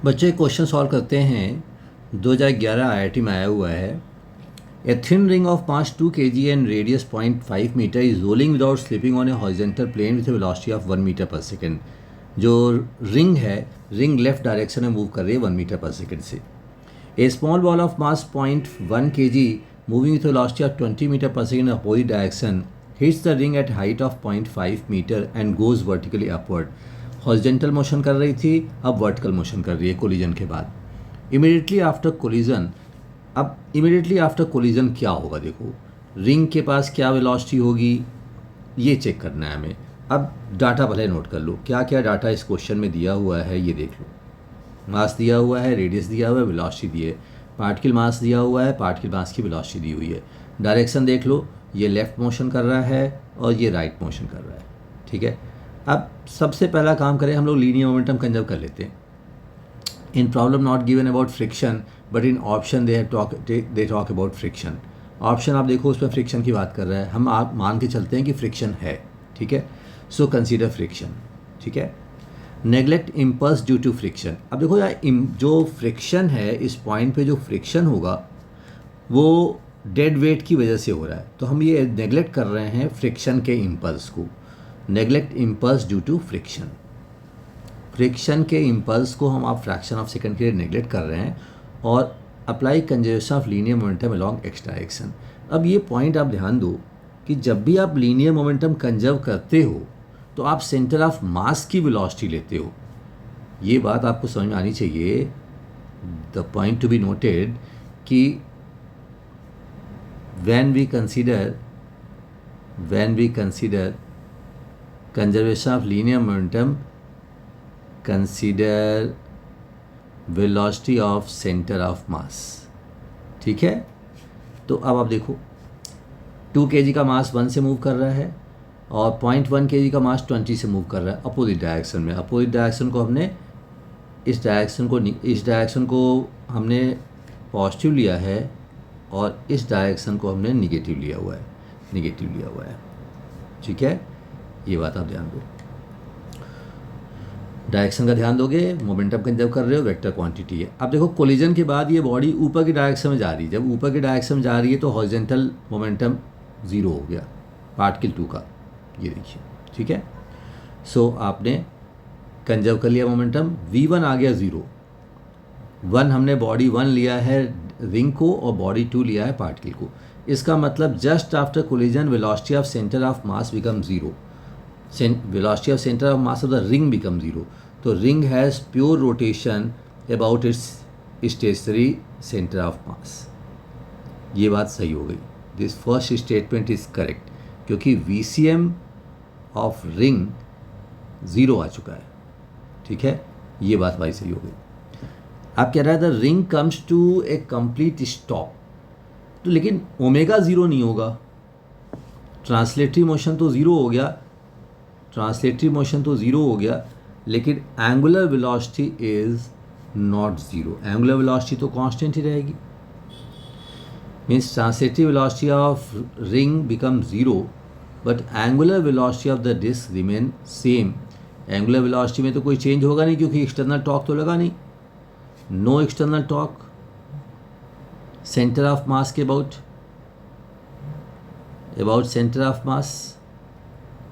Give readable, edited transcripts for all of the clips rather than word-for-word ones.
बच्चे question solve करते हैं। 2011 आईआईटी में आया हुआ है। A thin ring of mass 2 kg and radius 0.5 meter is rolling without slipping on a horizontal plane with a velocity of 1 meter per second. जो ring है, ring left direction में move कर रही है 1 मीटर पर सेकेंड से। A small ball of mass 0.1 kg moving with velocity of 20 meter per second in opposite direction hits the ring at height of 0.5 metre and goes vertically upward. Horizontal motion कर रही थी, अब vertical motion कर रही है collision के बाद। Immediately after collision, अब इमीडिएटली आफ्टर कोलिजन क्या होगा? देखो, रिंग के पास क्या वेलोसिटी होगी ये चेक करना है हमें। अब डाटा पहले नोट कर लो, क्या क्या डाटा इस क्वेश्चन में दिया हुआ है ये देख लो। मास दिया हुआ है, रेडियस दिया हुआ है, वेलोसिटी दी है, पार्टिकल मास दिया हुआ है, पार्टिकल मास की वेलोसिटी दी हुई है। डायरेक्शन देख लो, ये लेफ़्ट मोशन कर रहा है और ये राइट मोशन कर रहा है। ठीक है, अब सबसे पहला काम करें हम लोग लीनियर मोमेंटम कंजर्व कर लेते हैं। In problem not given about friction but in option they talk about friction. Option आप देखो उसमें फ्रिक्शन की बात कर रहा है, हम आप मान के चलते हैं कि फ्रिक्शन है। ठीक है, सो कंसीडर फ्रिक्शन। ठीक है, neglect impulse due to friction. अब देखो यार, जो फ्रिक्शन है, इस पॉइंट पे जो फ्रिक्शन होगा वो डेड वेट की वजह से हो रहा है, तो हम ये नेग्लेक्ट कर रहे हैं फ्रिक्शन के इम्पल्स को। Neglect impulse due to friction, friction के इम्पल्स को हम आप फ्रैक्शन ऑफ सेकंड के लिए नेग्लेक्ट कर रहे हैं और apply conservation of linear momentum along x direction. अब ये पॉइंट आप ध्यान दो कि जब भी आप लीनियर मोमेंटम कंजर्व करते हो तो आप सेंटर ऑफ मास की वेलोसिटी लेते हो। ये बात आपको समझ में आनी चाहिए। The point to be noted कि when we consider conservation of linear momentum, consider velocity of center of mass। ठीक है, तो अब आप देखो 2 kg का मास 1 से मूव कर रहा है और 0.1 kg का मास 20 से मूव कर रहा है अपोजिट डायरेक्शन में। अपोजिट डायरेक्शन को हमने इस डायरेक्शन को हमने पॉजिटिव लिया है और इस डायरेक्शन को हमने निगेटिव लिया हुआ है। ठीक है, ये बात आप ध्यान दो। डायरेक्शन का ध्यान दोगे, मोमेंटम कंजर्व कर रहे हो, वेक्टर क्वांटिटी है। अब देखो कोलिजन के बाद ये बॉडी ऊपर की डायरेक्शन में जा रही है। जब ऊपर की डायरेक्शन में जा रही है तो हॉरिजॉन्टल मोमेंटम 0 हो गया पार्टिकल 2 का, ये देखिए। ठीक है, सो आपने कंजर्व कर लिया मोमेंटम, v1 आ गया 0। 1 हमने बॉडी 1 लिया है रिंग को और बॉडी 2 लिया है पार्टिकल को। इसका मतलब just after collision velocity of centre of mass become 0। Velocity of centre of mass of the ring become 0। तो ring has pure rotation about its stationary centre of mass. ये बात सही हो गई। This first statement is correct क्योंकि VCM of ring 0 आ चुका है। ठीक है, ये बात भाई सही हो गई। आप कह रहा है the ring comes to a complete stop, तो लेकिन ओमेगा 0 नहीं होगा। ट्रांसलेटरी मोशन तो 0 हो गया, लेकिन angular velocity is not 0। Angular velocity तो कांस्टेंट ही रहेगी। Means translatory velocity of ring become 0 but angular velocity of the disc remain same. Angular velocity में तो कोई चेंज होगा नहीं क्योंकि एक्सटर्नल टॉर्क तो लगा नहीं। No external torque centre of mass के अबाउट सेंटर ऑफ मास।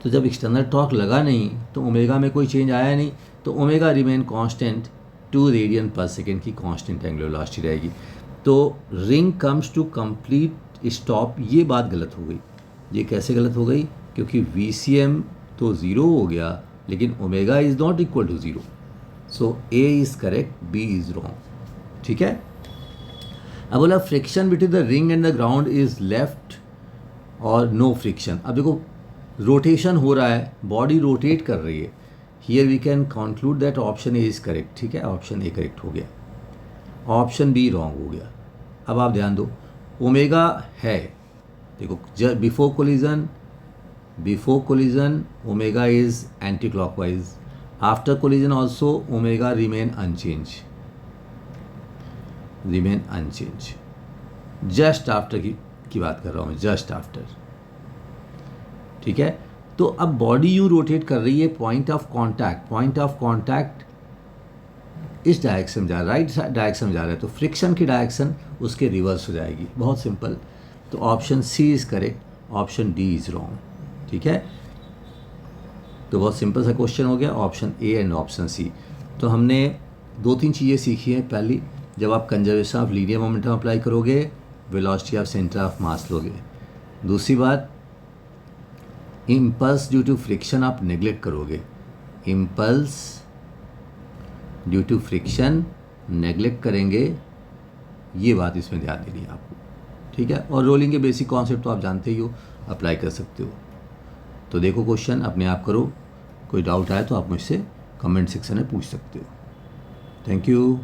तो जब एक्सटर्नल टॉर्क लगा नहीं तो ओमेगा में कोई चेंज आया नहीं, तो omega remain constant 2 radian per second की कांस्टेंट एंगुलर वेलोसिटी रहेगी। तो ring comes to complete stop, ये बात गलत हो गई। ये कैसे गलत हो गई? क्योंकि VCM तो 0 हो गया लेकिन omega is not equal to 0। So A is correct, B is wrong. ठीक है, अब बोला friction between the ring and the ground is left और नो फ्रिक्शन। अब देखो रोटेशन हो रहा है, बॉडी रोटेट कर रही है। Here we can conclude that option A is correct. ठीक है, ऑप्शन ए करेक्ट हो गया, ऑप्शन बी रॉन्ग हो गया। अब आप ध्यान दो, ओमेगा है, देखो before collision omega is anti clockwise, after collision also omega remain unchange. Just after की बात कर रहा हूँ, जस्ट आफ्टर। ठीक है, तो अब बॉडी यूँ रोटेट कर रही है, पॉइंट ऑफ कॉन्टैक्ट इस डायरेक्शन में जा रहा है, राइट डायरेक्शन में जा रहा है, तो फ्रिक्शन की डायरेक्शन उसके रिवर्स हो जाएगी। बहुत सिंपल। तो option C is correct, option D is wrong. ठीक है, तो बहुत सिंपल सा क्वेश्चन हो गया, option A and option C. तो हमने 2-3 चीज़ें सीखी हैं। पहली, जब आप conservation of linear momentum apply करोगे, velocity of centre of mass लोगे। दूसरी बात, इम्पल्स ड्यू टू फ्रिक्शन आप नेग्लेक्ट करोगे, impulse due to friction neglect करेंगे, ये बात इसमें ध्यान देनी है आपको। ठीक है, और रोलिंग के बेसिक कॉन्सेप्ट तो आप जानते ही हो, अप्लाई कर सकते हो। तो देखो क्वेश्चन अपने आप करो, कोई डाउट आए तो आप मुझसे कमेंट सेक्शन में पूछ सकते हो। Thank you.